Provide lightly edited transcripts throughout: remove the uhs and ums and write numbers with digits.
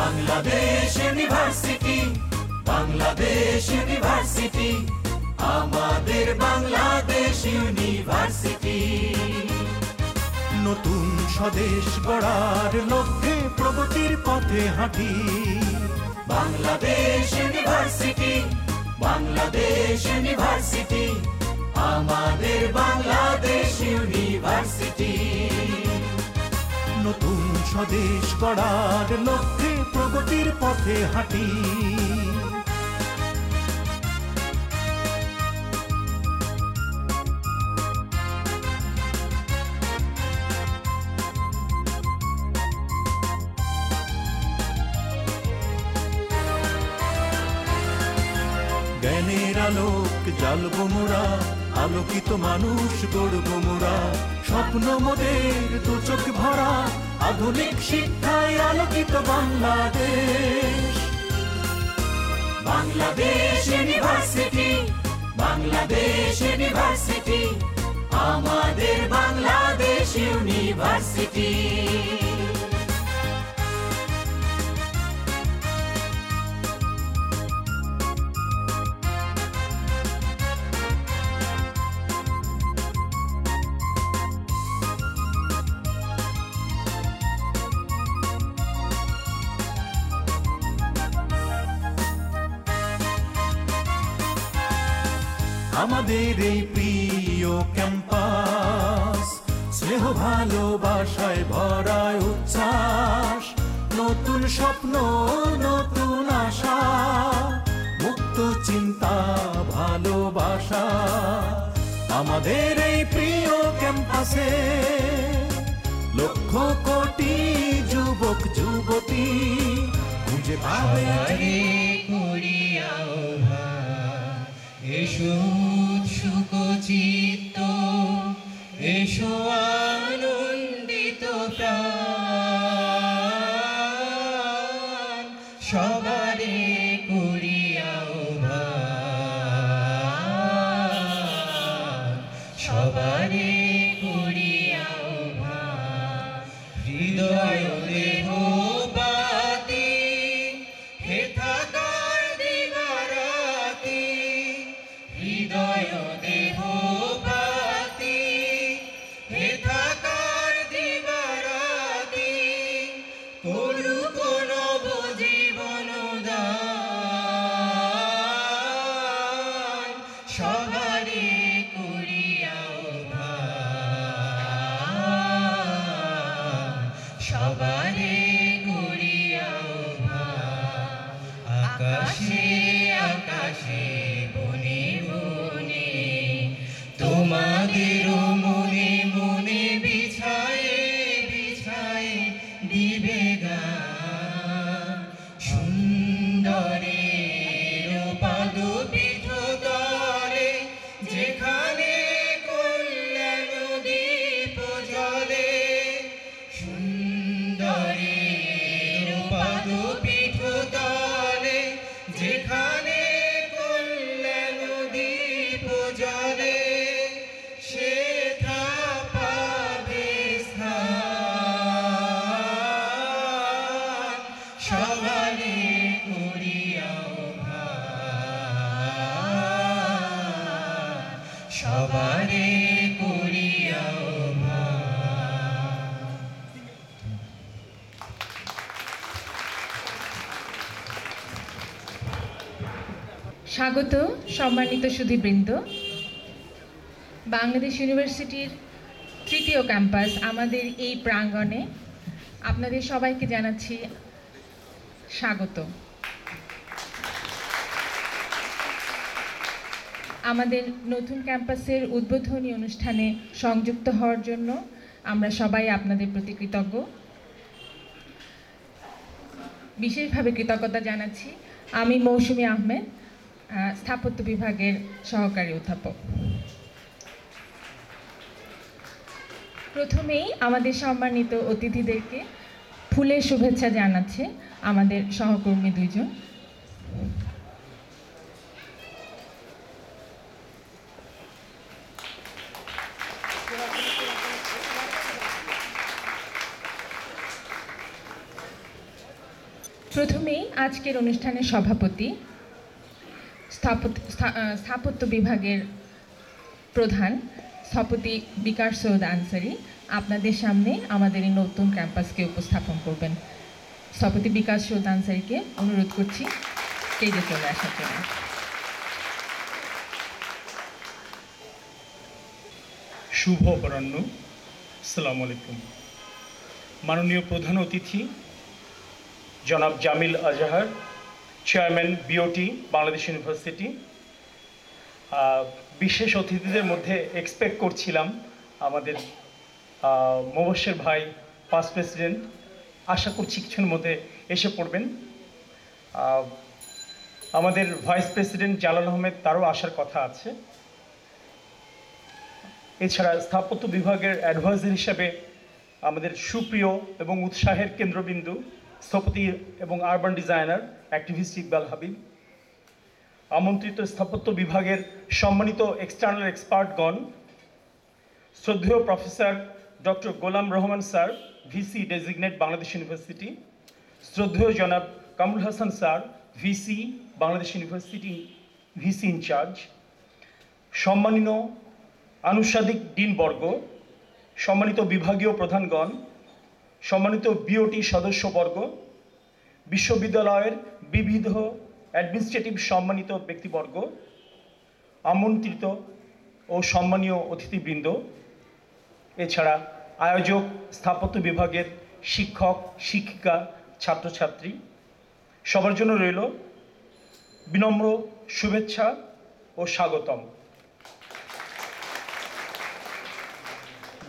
Bangladesh university, Bangladesh university, আমাদের Bangladesh university. নতুন স্বদেশ গড়ার লক্ষ্যে প্রগতির পথে হাঁটি। বাংলাদেশ ইউনিভার্সিটি, বাংলাদেশ ইউনিভার্সিটি, আমাদের বাংলাদেশ ইউনিভার্সিটি। নতুন স্বদেশ গড়ার লক্ষ্যে প্রগতির পথে হাঁটি। জ্ঞানের আলোক জ্বালবো মোরা, আলোকিত মানুষ গড়বো মোরা। স্বপ্ন মোদের দু চোখ ভরা, আধুনিক শিক্ষায় আলোকিত বাংলাদেশ। বাংলাদেশ ইউনিভার্সিটি, বাংলাদেশ ইউনিভার্সিটি, আমাদের বাংলাদেশ ইউনিভার্সিটি। আমাদের এই প্রিয় ক্যাম্পাস, স্নেহ ভালোবাসায় ভরায় উচ্ছ্বাস। নতুন স্বপ্ন নতুন আশা, মুক্ত চিন্তা ভালোবাসা। আমাদের এই প্রিয় ক্যাম্পাসে লক্ষ কোটি যুবক যুবতী খুঁজে পাবে এসো সুখচিত্ত, এসো আনন্দিত প্রাণ, সবারে করিয়াও ভান, সবারে করিয়াও ভান। হৃদয় দেহ বাতি হে থাকার দিবারাতি, হৃদয় দেহ বাতি হে থাকার দিবারাতি। করু কোন জীবন দান, সবারে করিয়াও ভান, সবারে করিয়াও ভান। আকাশে আকাশে বনে বনে তোমাদের মনে মনে বিছায়ে বিছায়ে দিবে গান। সুন্দরের পাদপীঠ তলে যেখানে কল্যাণ দ্বীপ জ্বলে, সুন্দরের পাদপীঠ তলে যেখানে কল্যাণ দ্বীপ জ্বলে, সেথা পাবে স্থান, সবারে করিয়াও ভান, সবারে করিয়াও ভান। স্বাগত সম্মানিত সুধীবৃন্দ। বাংলাদেশ ইউনিভার্সিটির তৃতীয় ক্যাম্পাস আমাদের এই প্রাঙ্গণে আপনাদের সবাইকে জানাচ্ছি স্বাগত। আমাদের নতুন ক্যাম্পাসের উদ্বোধনী অনুষ্ঠানে সংযুক্ত হওয়ার জন্য আমরা সবাই আপনাদের প্রতি কৃতজ্ঞ। বিশেষভাবে কৃতজ্ঞতা জানাচ্ছি আমি মৌসুমী আহমেদ, স্থাপত্য বিভাগের সহকারী অধ্যাপক। প্রথমেই আমাদের সম্মানিত অতিথিদেরকে ফুলের শুভেচ্ছা জানাচ্ছে আমাদের সহকর্মী দুইজন। প্রথমেই আজকের অনুষ্ঠানের সভাপতি স্থাপত্য বিভাগের প্রধান স্থপতি বিকাশ সৈয়দ আনসারী আপনাদের সামনে আমাদের এই নতুন ক্যাম্পাসকে উপস্থাপন করবেন। স্থপতি বিকাশ সৈয়দ আনসারীকে অনুরোধ করছি স্টেজে চলে আসার জন্য। শুভ অপরাহ্ন, আসসালামু আলাইকুম। মাননীয় প্রধান অতিথি জনাব জামিল আজহার, চেয়ারম্যান বিওটি বাংলাদেশ ইউনিভার্সিটি, বিশেষ অতিথিদের মধ্যে এক্সপেক্ট করছিলাম আমাদের মোবাশ্বের ভাই পাস্ট প্রেসিডেন্ট, আশা করছি কিছুর মধ্যে এসে পড়বেন। আমাদের ভাইস প্রেসিডেন্ট জালাল আহমেদ, তারও আসার কথা আছে। এছাড়া স্থাপত্য বিভাগের অ্যাডভাইজার হিসেবে আমাদের সুপ্রিয় এবং উৎসাহের কেন্দ্রবিন্দু স্থপতি এবং urban designer activist Iqbal Habib, আমন্ত্রিত স্থাপত্য বিভাগের সম্মানিত এক্সটার্নাল এক্সপার্টগণ, শ্রদ্ধেয় professor doctor Golam Rahman sir, VC designate Bangladesh university, শ্রদ্ধেয় জনাব Kamrul Hasan sir, VC Bangladesh university VC incharge, সম্মানিত আনুষ্ঠানিক ডিনবর্গ, সম্মানিত বিভাগীয় প্রধানগণ, সম্মানিত বিওটি সদস্যবর্গ, বিশ্ববিদ্যালয়ের বিবিধ অ্যাডমিনিস্ট্রেটিভ সম্মানিত ব্যক্তিবর্গ, আমন্ত্রিত ও সম্মানীয় অতিথিবৃন্দ, এছাড়া আয়োজক স্থাপত্য বিভাগের শিক্ষক, শিক্ষিকা, ছাত্রছাত্রী, সবার জন্য রইল বিনম্র শুভেচ্ছা ও স্বাগতম।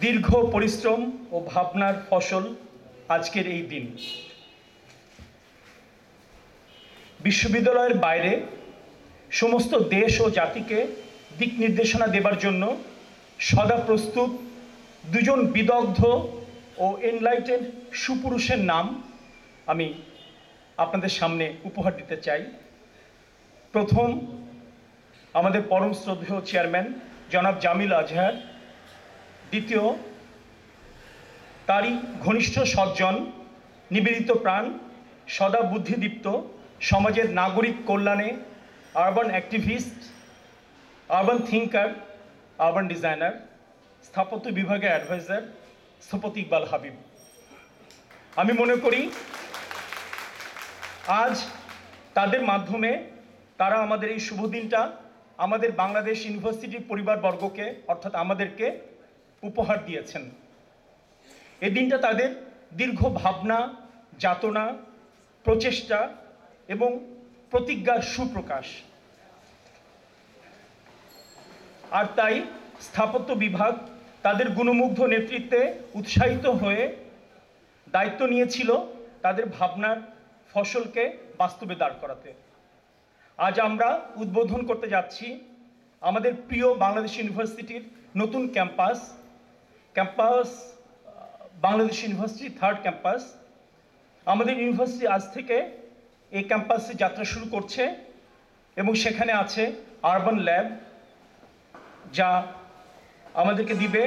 দীর্ঘ পরিশ্রম ও ভাবনার ফসল আজকের এই দিন। বিশ্ববিদ্যালয়ের বাইরে সমস্ত দেশ ও জাতিকে দিক নির্দেশনা দেবার জন্য সদা প্রস্তুত দুজন বিদগ্ধ ও এনলাইটেড সুপুরুষের নাম আমি আপনাদের সামনে উপহার দিতে চাই। প্রথম, আমাদের পরম শ্রদ্ধেয় চেয়ারম্যান জনাব জামিল আজহার। দ্বিতীয়, তারই ঘনিষ্ঠ সজ্জন, নিবেদিত প্রাণ, সদা বুদ্ধিদীপ্ত, সমাজের নাগরিক কল্যাণে urban activist, urban thinker, urban designer, স্থাপত্য বিভাগের অ্যাডভাইজার স্থপতি ইকবাল হাবিব। আমি মনে করি আজ তাদের মাধ্যমে তারা আমাদের এই শুভ দিনটা আমাদের বাংলাদেশ ইউনিভার্সিটির পরিবারবর্গকে অর্থাৎ আমাদেরকে উপহার দিয়েছেন। এই দিনটা তাদের দীর্ঘ ভাবনা, যাতনা, প্রচেষ্টা এবং প্রতিজ্ঞার সুপ্রকাশ। আর তাই স্থাপত্য বিভাগ তাদের গুণমুগ্ধ নেতৃত্বে উৎসাহিত হয়ে দায়িত্ব নিয়েছিল তাদের ভাবনার ফসলকে বাস্তবে দাঁড় করাতে। আজ আমরা উদ্বোধন করতে যাচ্ছি আমাদের প্রিয় বাংলাদেশ ইউনিভার্সিটির নতুন campus Bangladesh university third campus. আমাদের ইউনিভার্সিটি আজ থেকে এই ক্যাম্পাসে যাত্রা শুরু করছে এবং সেখানে আছে আরবান ল্যাব, যা আমাদেরকে দিবে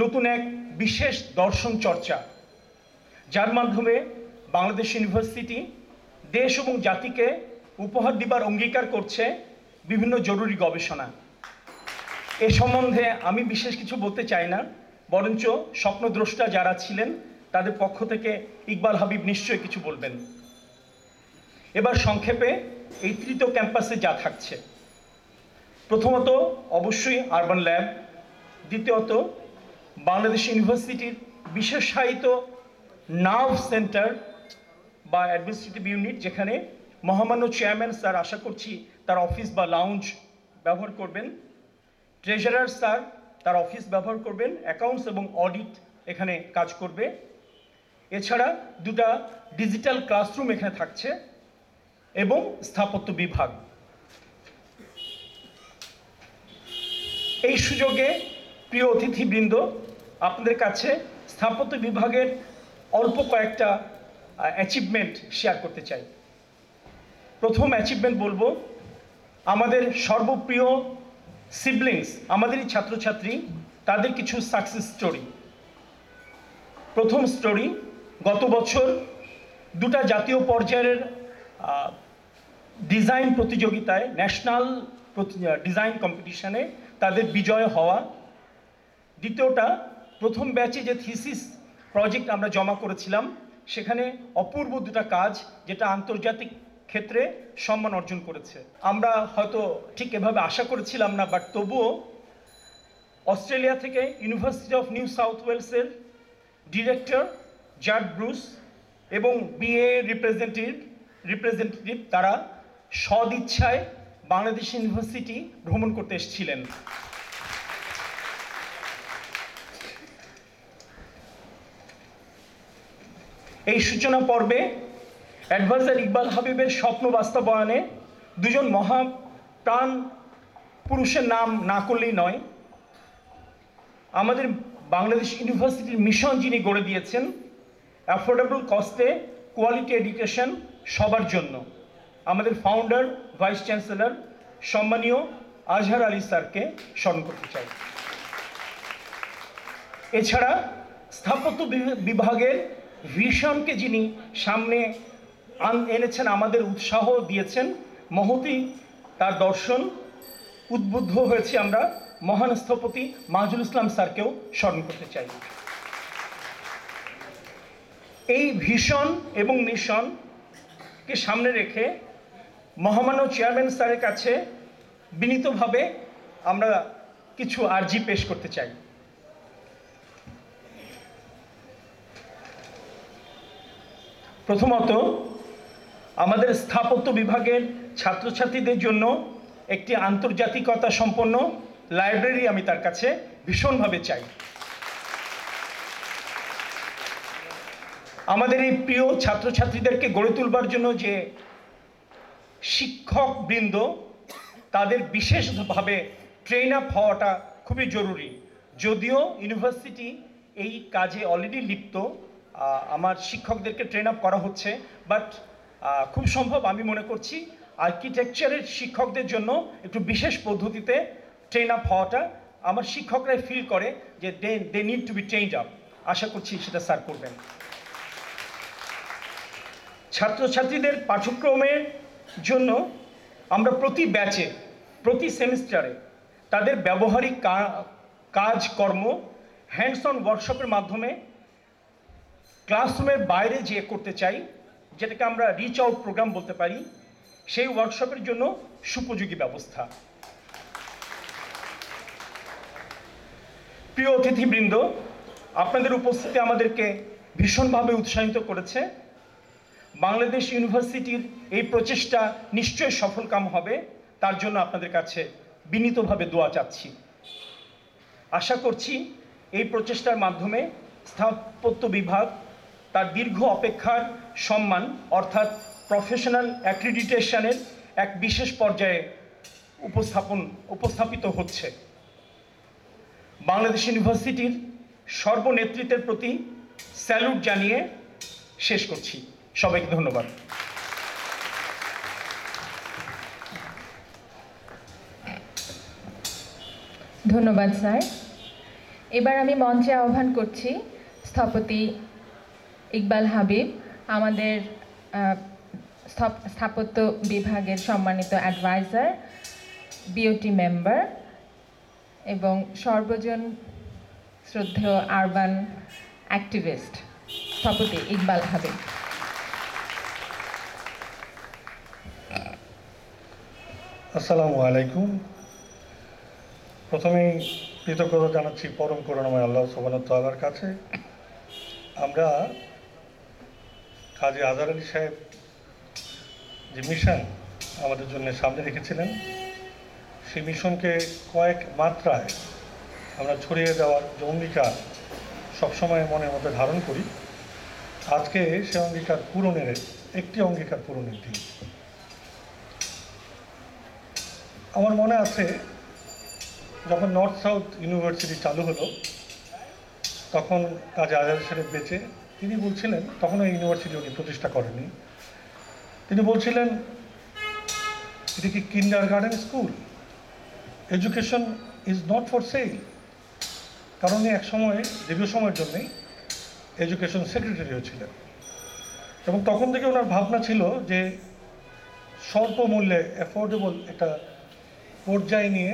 নতুন এক বিশেষ দর্শন চর্চা, যার মাধ্যমে বাংলাদেশ ইউনিভার্সিটি দেশ এবং জাতিকে উপহার দিবার অঙ্গীকার করছে বিভিন্ন জরুরি গবেষণা। এ সম্বন্ধে আমি বিশেষ কিছু বলতে চাই না, বরঞ্চ স্বপ্নদ্রষ্টা যারা ছিলেন তাদের পক্ষ থেকে ইকবাল হাবিব নিশ্চয়ই কিছু বলবেন। এবার সংক্ষেপে এই তৃতীয় ক্যাম্পাসে যা থাকছে, প্রথমত অবশ্যই আরবান ল্যাব, দ্বিতীয়ত বাংলাদেশ ইউনিভার্সিটির বিশেষায়িত নার্ভ সেন্টার বা অ্যাডমিনিস্ট্রেটিভ ইউনিট, যেখানে মহামান্য চেয়ারম্যান স্যার আশা করছি তার অফিস বা লাউঞ্জ ব্যবহার করবেন, ট্রেজারার স্যার তার অফিস ব্যবহার করবেন, অ্যাকাউন্টস এবং অডিট এখানে কাজ করবে। এছাড়া দুটা ডিজিটাল ক্লাসরুম এখানে থাকছে এবং স্থাপত্য বিভাগ। এই সুযোগে প্রিয় অতিথিবৃন্দ, আপনাদের কাছে স্থাপত্য বিভাগের অল্প কয়েকটা অ্যাচিভমেন্ট শেয়ার করতে চাই। প্রথম অ্যাচিভমেন্ট বলবো আমাদের সর্বপ্রিয় সিবলিংস, আমাদেরই ছাত্রছাত্রী, তাদের কিছু সাকসেস স্টোরি। প্রথম স্টোরি, গত বছর দুটা জাতীয় পর্যায়ের ডিজাইন প্রতিযোগিতায় ন্যাশনাল ডিজাইন কম্পিটিশনে তাদের বিজয় হওয়া। দ্বিতীয়টা, প্রথম ব্যাচে যে থিসিস প্রজেক্ট আমরা জমা করেছিলাম সেখানে অপূর্ব দুটা কাজ যেটা আন্তর্জাতিক ক্ষেত্রে সম্মান অর্জন করেছে। আমরা হয়তো ঠিক এভাবে আশা করেছিলাম না, বাট তবুও অস্ট্রেলিয়া থেকে ইউনিভার্সিটি অফ নিউ সাউথ ওয়েলসের ডিরেক্টর জাড ব্রুস এবং বিএ রিপ্রেজেন্টেটিভ তারা সদিচ্ছায় বাংলাদেশ ইউনিভার্সিটি ভ্রমণ করতে এসেছিলেন। এই সূচনা পর্বে অ্যাডভাইজার ইকবাল হাবিবের স্বপ্ন বাস্তবায়নে দুজন মহাপ্রাণ পুরুষের নাম না করলেই নয়। আমাদের বাংলাদেশ ইউনিভার্সিটির মিশন যিনি গড়ে দিয়েছেন, অ্যাফোর্ডেবল কস্টে কোয়ালিটি এডুকেশন সবার জন্য, আমাদের ফাউন্ডার ভাইস চ্যান্সেলর সম্মানীয় আজহার আলী স্যারকে স্মরণ করতে চাই। এছাড়া স্থাপত্য বিভাগের ভিশনকে যিনি সামনে এনেছেন, আমাদের উৎসাহ দিয়েছেন, মহতী তার দর্শন উদ্বুদ্ধ হয়েছে আমরা মহান স্থপতি মাজুল ইসলাম স্যারকেও স্মরণ করতে চাই। এই ভিশন এবং মিশনকে সামনে রেখে মহামান্য চেয়ারম্যান স্যারের কাছে বিনীতভাবে আমরা কিছু আর্জি পেশ করতে চাই। প্রথমত, আমাদের স্থাপত্য বিভাগের ছাত্রছাত্রীদের জন্য একটি আন্তর্জাতিকতা সম্পন্ন লাইব্রেরি আমি তার কাছে ভীষণভাবে চাই। আমাদের এই প্রিয় ছাত্রছাত্রীদেরকে গড়ে তুলবার জন্য যে শিক্ষকবৃন্দ তাদের বিশেষভাবে ট্রেন আপ হওয়াটা খুবই জরুরি। যদিও ইউনিভার্সিটি এই কাজে অলরেডি লিপ্ত, আমার শিক্ষকদেরকে ট্রেন আপ করা হচ্ছে, বাট খুব সম্ভব আমি মনে করছি আর্কিটেকচারের শিক্ষকদের জন্য একটু বিশেষ পদ্ধতিতে ট্রেন আপ হওয়াটা আমার শিক্ষকরাই ফিল করে যে they need to be trained up. আশা করছি সেটা স্যার করবেন। ছাত্রছাত্রীদের পাঠ্যক্রমের জন্য আমরা প্রতি ব্যাচে, প্রতি সেমিস্টারে তাদের ব্যবহারিক কাজকর্ম হ্যান্ডস অন ওয়ার্কশপের মাধ্যমে ক্লাসরুমের বাইরে যেয়ে করতে চাই, যেটাকে আমরা রিচ আউট প্রোগ্রাম বলতে পারি। সেই ওয়ার্কশপের জন্য সুপযোগী ব্যবস্থা। প্রিয় অতিথিবৃন্দ, আপনাদের উপস্থিতি আমাদেরকে ভীষণভাবে উৎসাহিত করেছে। বাংলাদেশ ইউনিভার্সিটির এই প্রচেষ্টা নিশ্চয় সফলকাম হবে, তার জন্য আপনাদের কাছে বিনীতভাবে দোয়া চাচ্ছি। আশা করছি এই প্রচেষ্টার মাধ্যমে স্থাপত্য বিভাগ তার দীর্ঘ অপেক্ষার সম্মান অর্থাৎ প্রফেশনাল অ্যাক্রিডিটেশনের এক বিশেষ পর্যায়ে উপস্থাপিত হচ্ছে। বাংলাদেশ ইউনিভার্সিটির সর্বনেতৃত্বের প্রতি স্যালুট জানিয়ে শেষ করছি। সবাইকে ধন্যবাদ। ধন্যবাদ স্যার। এবার আমি মঞ্চে আহ্বান করছি স্থপতি ইকবাল হাবিব, আমাদের স্থাপত্য বিভাগের সম্মানিত অ্যাডভাইজার, বিওটি মেম্বার এবং সর্বজন শ্রদ্ধেয় আরবান অ্যাক্টিভিস্ট স্থপতি ইকবাল হাবিব। আসসালামু আলাইকুম। প্রথমেই কৃতজ্ঞতা জানাচ্ছি পরম করুণাময় আল্লাহ সুবহানাহু ওয়া তাআলার কাছে। আমরা কাজী আজহার আলী সাহেব যে মিশন আমাদের জন্য সামনে রেখেছিলেন, সেই মিশনকে কয়েক মাত্রায় আমরা ছড়িয়ে দেওয়ার যে অঙ্গীকার সবসময় মনের মধ্যে ধারণ করি, আজকে সে অঙ্গীকার পূরণের একটি অঙ্গীকার পূরণের দিন। আমার মনে আছে যখন নর্থ সাউথ ইউনিভার্সিটি চালু হলো, তখন কাজী আজহার সাহেব বেঁচে তিনি বলছিলেন, তখন এই ইউনিভার্সিটি উনি প্রতিষ্ঠা করেননি, তিনি বলছিলেন এটা কি kindergarten school, education is not for sale. কারণ উনি এক সময় দীর্ঘ সময়ের জন্যই এডুকেশন সেক্রেটারিও ছিলেন। এবং তখন থেকে ওনার ভাবনা ছিল যে স্বল্প মূল্যে অ্যাফোর্ডেবল একটা পর্যায়ে নিয়ে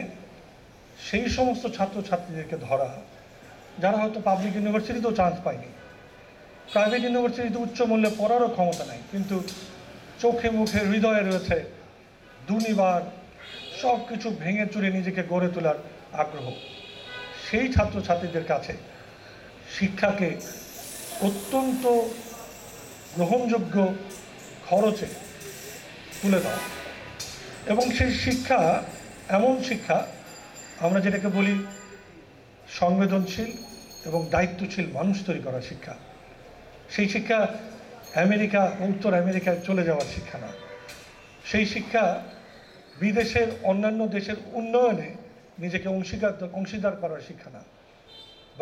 সেই সমস্ত ছাত্রছাত্রীদেরকে ধরা যারা হয়তো পাবলিক ইউনিভার্সিটিতেও চান্স পায়নি, প্রাইভেট ইউনিভার্সিটিতে উচ্চ মূল্যে পড়ারও ক্ষমতা নেই, কিন্তু চোখে মুখে হৃদয়ে রয়েছে দুর্নিবার সব কিছু ভেঙে চুরে নিজেকে গড়ে তোলার আগ্রহ। সেই ছাত্রছাত্রীদের কাছে শিক্ষাকে অত্যন্ত গ্রহণযোগ্য খরচে তুলে দেওয়া, এবং সেই শিক্ষা এমন শিক্ষা আমরা যেটাকে বলি সংবেদনশীল এবং দায়িত্বশীল মানুষ তৈরি করার শিক্ষা। সেই শিক্ষা আমেরিকা, উত্তর আমেরিকায় চলে যাওয়ার শিক্ষা না। সেই শিক্ষা বিদেশের অন্যান্য দেশের উন্নয়নে নিজেকে অংশীদার করার শিক্ষা না।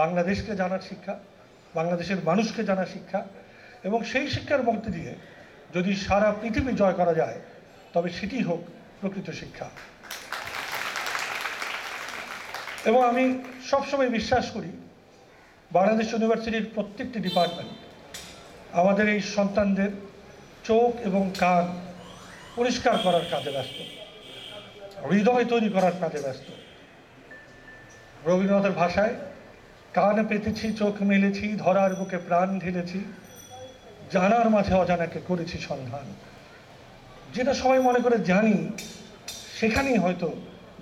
বাংলাদেশকে জানার শিক্ষা, বাংলাদেশের মানুষকে জানার শিক্ষা, এবং সেই শিক্ষার মধ্যে দিয়ে যদি সারা পৃথিবী জয় করা যায় তবে সেটি হোক প্রকৃত শিক্ষা। এবং আমি সবসময় বিশ্বাস করি বাংলাদেশ ইউনিভার্সিটির প্রত্যেকটি ডিপার্টমেন্ট আমাদের এই সন্তানদের চোখ এবং কান পরিষ্কার করার কাজে ব্যস্ত, হৃদয় তৈরি করার কাজে ব্যস্ত। রবীন্দ্রনাথের ভাষায় কান পেতেছি, চোখ মেলেছি, ধরার বুকে প্রাণ ঢেলেছি, জানার মাঝে অজানাকে করেছি সন্ধান। যেটা সবাই মনে করে জানি, সেখানেই হয়তো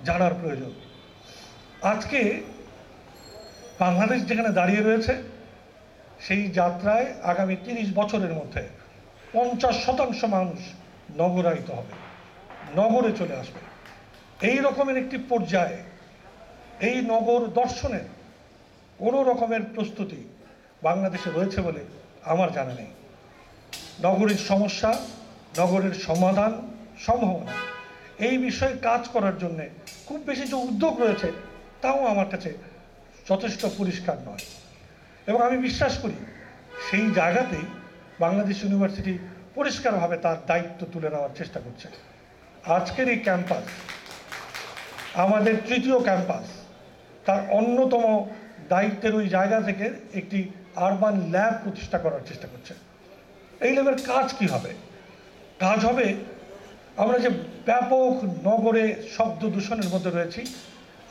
জানার প্রয়োজন। আজকে বাংলাদেশ যেখানে দাঁড়িয়ে রয়েছে, সেই যাত্রায় আগামী 30 বছরের মধ্যে 50% মানুষ নগরায়িত হবে, নগরে চলে আসবে। এই রকমের একটি পর্যায়ে এই নগর দর্শনের কোনো রকমের প্রস্তুতি বাংলাদেশে রয়েছে বলে আমার জানা নেই। নগরীর সমস্যা, নগরের সমাধান, সম্ভাবনা, এই বিষয়ে কাজ করার জন্যে খুব বেশি যে উদ্যোগ রয়েছে তাও আমার কাছে যথেষ্ট পরিষ্কার নয়। এবং আমি বিশ্বাস করি সেই জায়গাতেই বাংলাদেশ ইউনিভার্সিটি পরিষ্কারভাবে তার দায়িত্ব তুলে নেওয়ার চেষ্টা করছে। আজকের এই ক্যাম্পাস, আমাদের তৃতীয় ক্যাম্পাস, তার অন্যতম দায়িত্বের ওই জায়গা থেকে একটি আরবান ল্যাব প্রতিষ্ঠা করার চেষ্টা করছে। এই ল্যাবের কাজ কি হবে? কাজ হবে, আমরা যে ব্যাপক নগরে শব্দ দূষণের মধ্যে রয়েছি,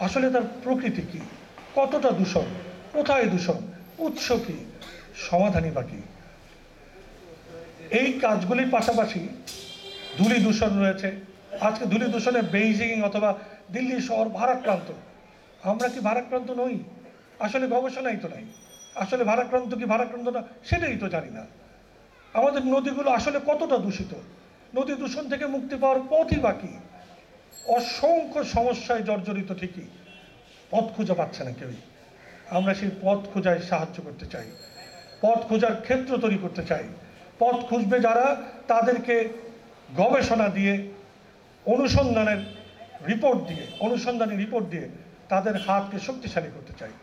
আসলে তার প্রকৃতি কি, কতটা দূষণ, কোথায় দূষণ, উৎস কি, সমাধানই বাকি। এই কাজগুলির পাশাপাশি ধূলি দূষণ রয়েছে। আজকে ধূলি দূষণে বেইজিং অথবা দিল্লি শহর ভারাক্রান্ত। আমরা কি ভারাক্রান্ত নই? আসলে গবেষণাই তো নাই। আসলে ভারাক্রান্ত কি ভারাক্রান্ত না সেটাই তো জানি না। আমাদের নদীগুলো আসলে কতটা দূষিত, নদী দূষণ থেকে মুক্তি পাওয়ার পথই বাকি। অসংখ্য সমস্যায় জর্জরিত, ঠিকই পথ খুঁজে পাচ্ছে না কেউই। আমরা সেই পথ খোঁজায় সাহায্য করতে চাই, পথ খোঁজার ক্ষেত্র তৈরি করতে চাই। পথ খুঁজবে যারা, তাদেরকে গবেষণা দিয়ে, অনুসন্ধানী রিপোর্ট দিয়ে তাদের হাতকে শক্তিশালী করতে চাই।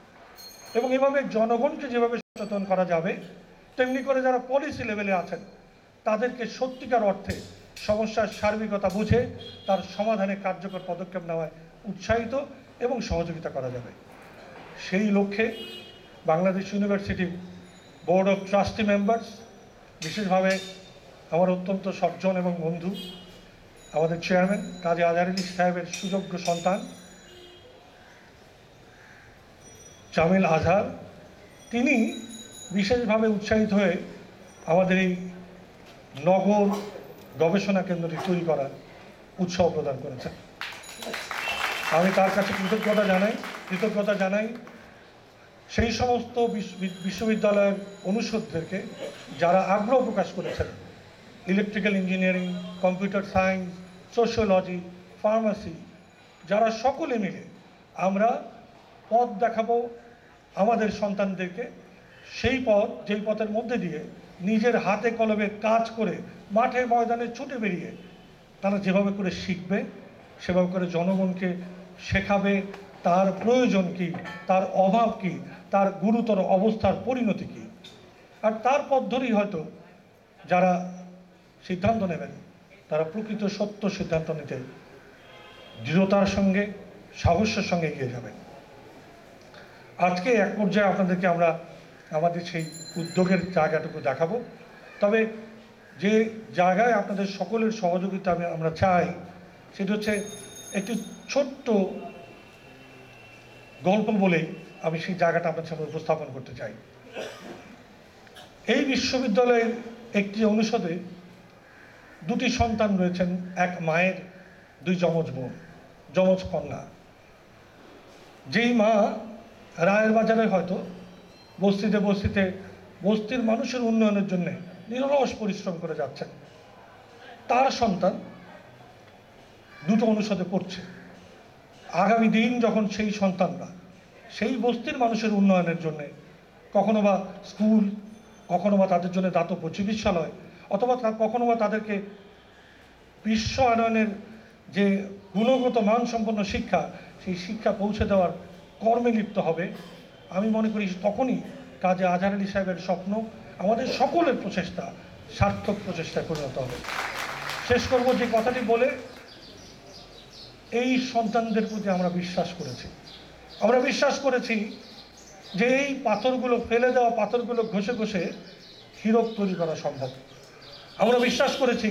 এবং এভাবে জনগণকে যেভাবে সচেতন করা যাবে, তেমনি করে যারা পলিসি লেভেলে আছেন তাদেরকে সত্যিকার অর্থে সমস্যার সার্বিকতা বুঝে তার সমাধানে কার্যকর পদক্ষেপ নেওয়ায় উৎসাহিত এবং সহযোগিতা করা যাবে। সেই লক্ষ্যে Bangladesh university board of trustee members, বিশেষভাবে আমার অত্যন্ত সজ্জন এবং বন্ধু আমাদের চেয়ারম্যান কাজী আজহার আলী সাহেবের সুযোগ্য সন্তান জামিল আজহার, তিনি বিশেষভাবে উৎসাহিত হয়ে আমাদের এই নগর গবেষণা কেন্দ্রটি তৈরি করার উৎসাহ প্রদান করেছেন। আমি তার কাছে কৃতজ্ঞতা জানাই সেই সমস্ত বিশ্ববিদ্যালয়ের অনুষদদেরকে যারা আগ্রহ প্রকাশ করেছেন। Electrical engineering, computer science, sociology, pharmacy, যারা সকলে মিলে আমরা পথ দেখাবো আমাদের সন্তানদেরকে, সেই পথ যেই পথের মধ্যে দিয়ে নিজের হাতে কলমে কাজ করে মাঠে ময়দানে ছুটে বেরিয়ে তারা যেভাবে করে শিখবে, সেভাবে করে জনগণকে শেখাবে তার প্রয়োজন কি, তার অভাব কি, তার গুরুতর অবস্থার পরিণতি কি। আর তার পথ ধরেই হয়তো যারা সিদ্ধান্ত নেবেন তারা প্রকৃত সত্য সিদ্ধান্ত নিতে দৃঢ়তার সঙ্গে, সাহসের সঙ্গে এগিয়ে যাবেন। আজকে এক পর্যায়ে আপনাদেরকে আমরা আমাদের সেই উদ্যোগের জায়গাটুকু দেখাবো। তবে যে জায়গায় আপনাদের সকলের সহযোগিতা আমরা চাই, সেটা হচ্ছে একটি ছোট্ট গল্প বলেই আমি সেই জায়গাটা আপনার সামনে উপস্থাপন করতে চাই। এই বিশ্ববিদ্যালয়ের একটি অনুষদে দুটি সন্তান রয়েছেন, এক মায়ের দুই যমজ বোন, যমজ কন্যা। যেই মা রায়ের বাজারে হয়তো বস্তিতে বস্তিতে বস্তির মানুষের উন্নয়নের জন্য নিরলস পরিশ্রম করে যাচ্ছেন, তার সন্তান দুটো অনুষদে পড়ছে। আগামী দিন যখন সেই সন্তানরা সেই বস্তির মানুষের উন্নয়নের জন্য কখনো বা স্কুল, কখনো বা তাদের জন্য দাতব্য চিকিৎসালয়, অথবা কখনো বা তাদেরকে বিশ্বায়নের যে গুণগত মানসম্পন্ন শিক্ষা, সেই শিক্ষা পৌঁছে দেওয়ার কর্মে লিপ্ত হবে, আমি মনে করি তখনই কাজী আজহার আলী সাহেবের স্বপ্ন আমাদের সকলের প্রচেষ্টা সার্থক প্রচেষ্টায় পরিণত হবে। শেষ করব যে কথাটি বলে, এই সন্তানদের প্রতি আমরা বিশ্বাস করেছি। আমরা বিশ্বাস করেছি যে এই পাথরগুলো, ফেলে দেওয়া পাথরগুলো ঘষে ঘষে হীরক তৈরি করা সম্ভব। আমরা বিশ্বাস করেছি